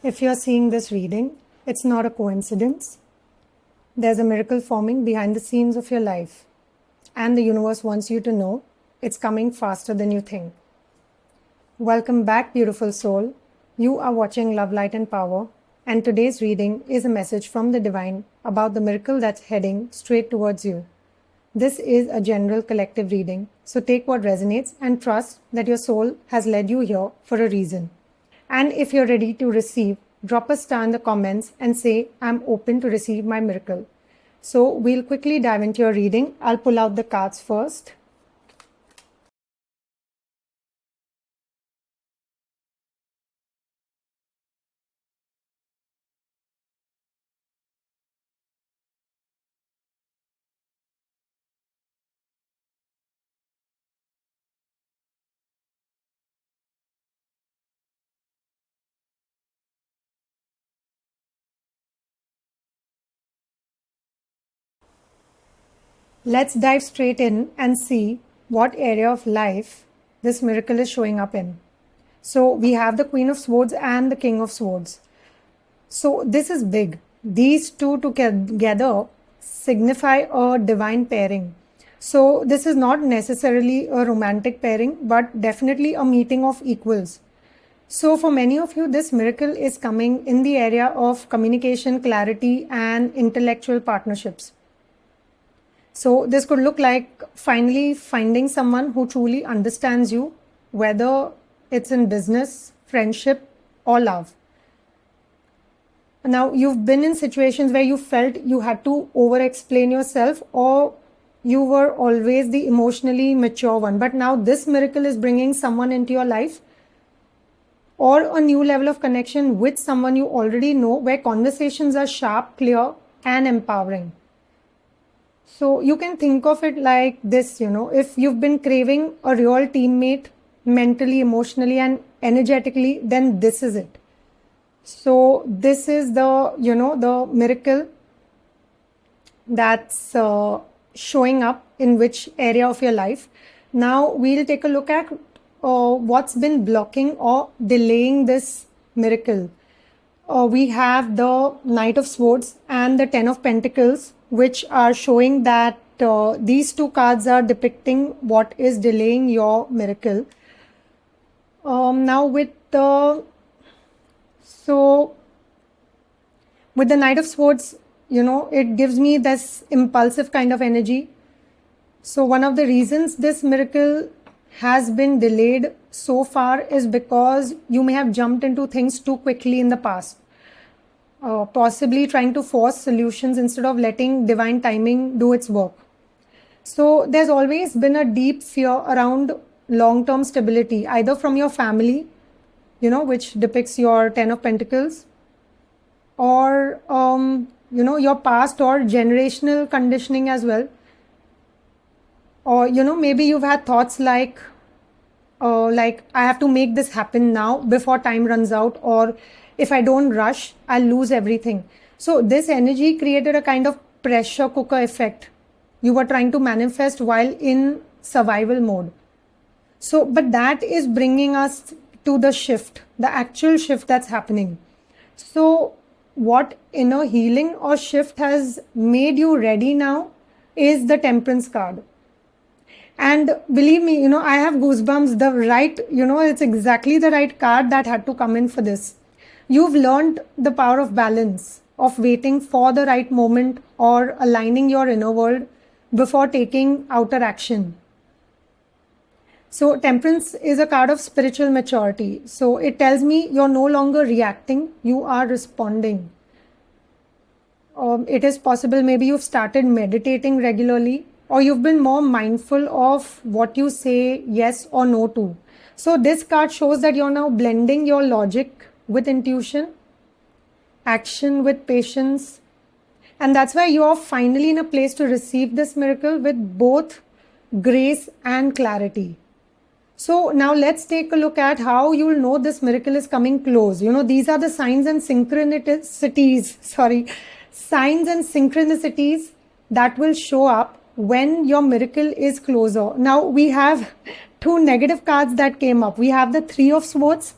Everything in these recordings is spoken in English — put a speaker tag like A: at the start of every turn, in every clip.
A: If you're seeing this reading, it's not a coincidence. There's a miracle forming behind the scenes of your life, and the universe wants you to know it's coming faster than you think. Welcome back, beautiful soul. You are watching Love, Light and Power, and today's reading is a message from the divine about the miracle that's heading straight towards you. This is a general collective reading, so take what resonates and trust that your soul has led you here for a reason. And if you're ready to receive, drop a star in the comments and say, I'm open to receive my miracle. So we'll quickly dive into your reading. I'll pull out the cards first. Let's dive straight in and see what area of life this miracle is showing up in. So we have the Queen of Swords and the King of Swords. So this is big. These two together signify a divine pairing. So this is not necessarily a romantic pairing, but definitely a meeting of equals. So for many of you, this miracle is coming in the area of communication, clarity, and intellectual partnerships. So this could look like finally finding someone who truly understands you, whether it's in business, friendship, or love. Now, you've been in situations where you felt you had to over-explain yourself, or you were always the emotionally mature one. But now this miracle is bringing someone into your life, or a new level of connection with someone you already know, where conversations are sharp, clear, and empowering. So you can think of it like this, if you've been craving a real teammate mentally, emotionally, and energetically, then this is it. So this is the miracle that's showing up in which area of your life. Now we'll take a look at what's been blocking or delaying this miracle. We have the Knight of Swords and the Ten of Pentacles, which are showing that these two cards are depicting what is delaying your miracle. Now with the Knight of Swords, it gives me this impulsive kind of energy. So one of the reasons this miracle has been delayed so far is because you may have jumped into things too quickly in the past. Possibly trying to force solutions instead of letting divine timing do its work. So there's always been a deep fear around long-term stability, either from your family, which depicts your Ten of Pentacles, or, your past or generational conditioning as well. Or, maybe you've had thoughts like I have to make this happen now before time runs out, or if I don't rush, I'll lose everything. So this energy created a kind of pressure cooker effect. You were trying to manifest while in survival mode. So, but that is bringing us to the shift, the actual shift that's happening. So what inner healing or shift has made you ready now is the Temperance card. And believe me, I have goosebumps. It's exactly the right card that had to come in for this. You've learned the power of balance, of waiting for the right moment or aligning your inner world before taking outer action. So Temperance is a card of spiritual maturity. So it tells me you're no longer reacting, you are responding. It is possible maybe you've started meditating regularly, or you've been more mindful of what you say yes or no to. So this card shows that you're now blending your logic with intuition, action with patience. And that's why you're finally in a place to receive this miracle with both grace and clarity. So now let's take a look at how you'll know this miracle is coming close. These are the signs and synchronicities that will show up when your miracle is closer. Now we have two negative cards that came up. We have the Three of Swords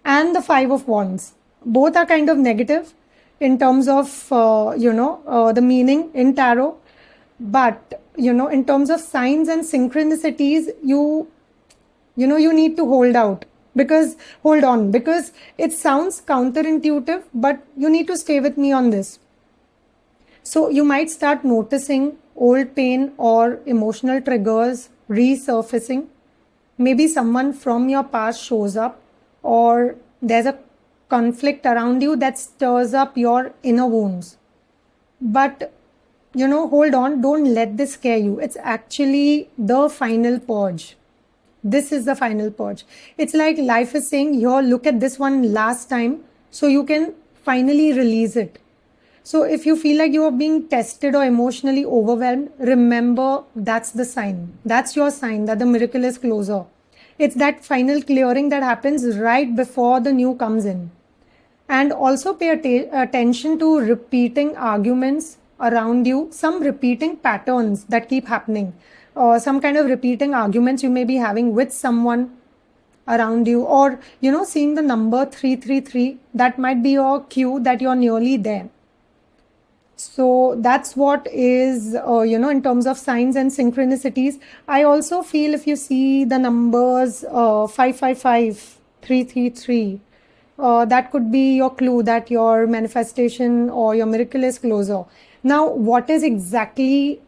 A: and the Five of Wands. both are kind of negative in terms of, the meaning in tarot. But, in terms of signs and synchronicities, you need to hold on, because it sounds counterintuitive, but you need to stay with me on this. So you might start noticing old pain or emotional triggers resurfacing. Maybe someone from your past shows up, or there's a conflict around you that stirs up your inner wounds. But, hold on, don't let this scare you. It's actually the final purge. This is the final purge. It's like life is saying, here, look at this one last time, so you can finally release it. So if you feel like you are being tested or emotionally overwhelmed, remember that's the sign. That's your sign that the miracle is closer. It's that final clearing that happens right before the new comes in. And also pay attention to repeating arguments around you, some repeating patterns that keep happening, some kind of repeating arguments you may be having with someone around you, or, seeing the number 333, that might be your cue that you're nearly there. So that's what is, in terms of signs and synchronicities. I also feel if you see the numbers 555, 333, that could be your clue that your manifestation or your miracle is closer. Now, what is exactly,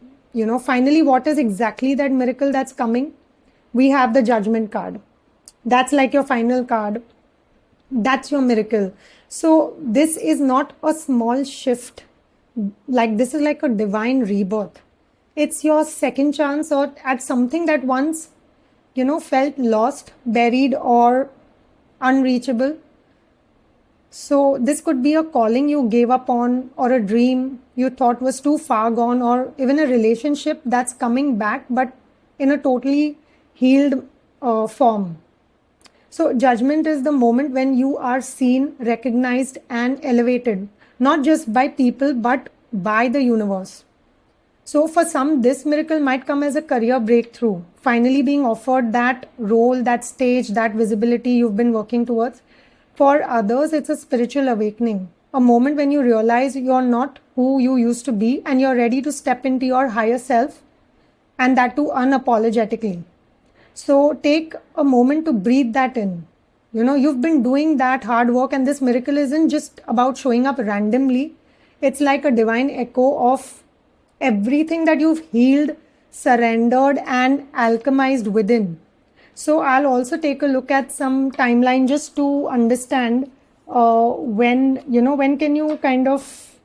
A: finally, what is exactly that miracle that's coming? We have the Judgment card. That's like your final card. That's your miracle. So this is not a small shift. Like, this is like a divine rebirth. It's your second chance at something that once, felt lost, buried, or unreachable. So this could be a calling you gave up on, or a dream you thought was too far gone, or even a relationship that's coming back, but in a totally healed form. So Judgment is the moment when you are seen, recognized, and elevated, not just by people, but by the universe. So for some, this miracle might come as a career breakthrough, finally being offered that role, that stage, that visibility you've been working towards. For others, it's a spiritual awakening, a moment when you realize you're not who you used to be and you're ready to step into your higher self, and that too unapologetically. So take a moment to breathe that in. You've been doing that hard work, and this miracle isn't just about showing up randomly. It's like a divine echo of everything that you've healed, surrendered, and alchemized within. So I'll also take a look at some timeline just to understand when can you kind of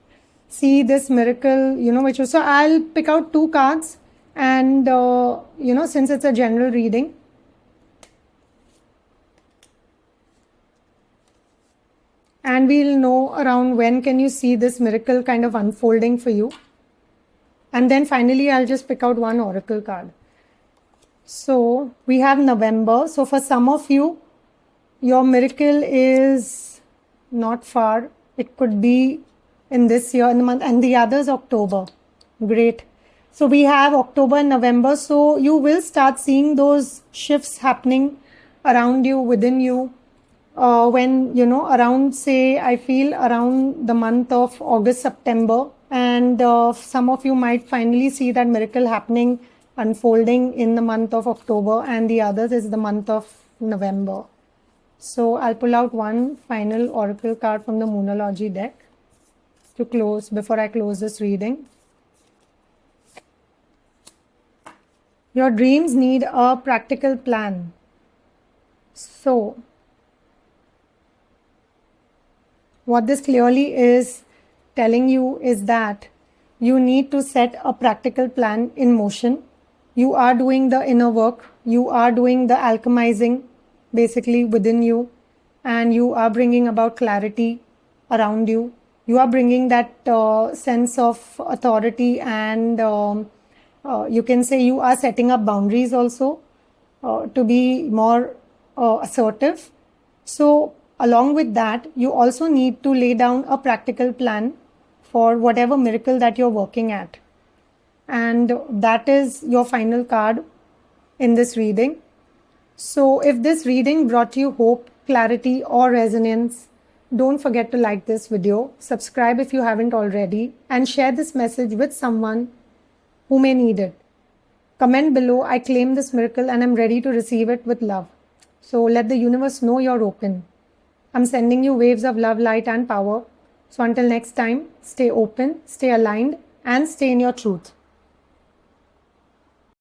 A: see this miracle, which was. So I'll pick out two cards, and, since it's a general reading, and we'll know around when can you see this miracle kind of unfolding for you. And then finally, I'll just pick out one oracle card. So we have November. So for some of you, your miracle is not far. It could be in this year, in the month, and the others October. Great. So we have October and November. So you will start seeing those shifts happening around you, within you. When, around, say, I feel around the month of August, September, and some of you might finally see that miracle happening, unfolding in the month of October, and the others is the month of November. So I'll pull out one final oracle card from the Moonology deck to close, before I close this reading. Your dreams need a practical plan. So what this clearly is telling you is that you need to set a practical plan in motion. You are doing the inner work. You are doing the alchemizing basically within you, and you are bringing about clarity around you. You are bringing that sense of authority, and you can say you are setting up boundaries also to be more assertive. So along with that, you also need to lay down a practical plan for whatever miracle that you're working at. And that is your final card in this reading. So if this reading brought you hope, clarity, or resonance, don't forget to like this video, subscribe if you haven't already, and share this message with someone who may need it. Comment below, I claim this miracle and I'm ready to receive it with love. So let the universe know you're open. I'm sending you waves of love, light, and power. So until next time, stay open, stay aligned, and stay in your truth.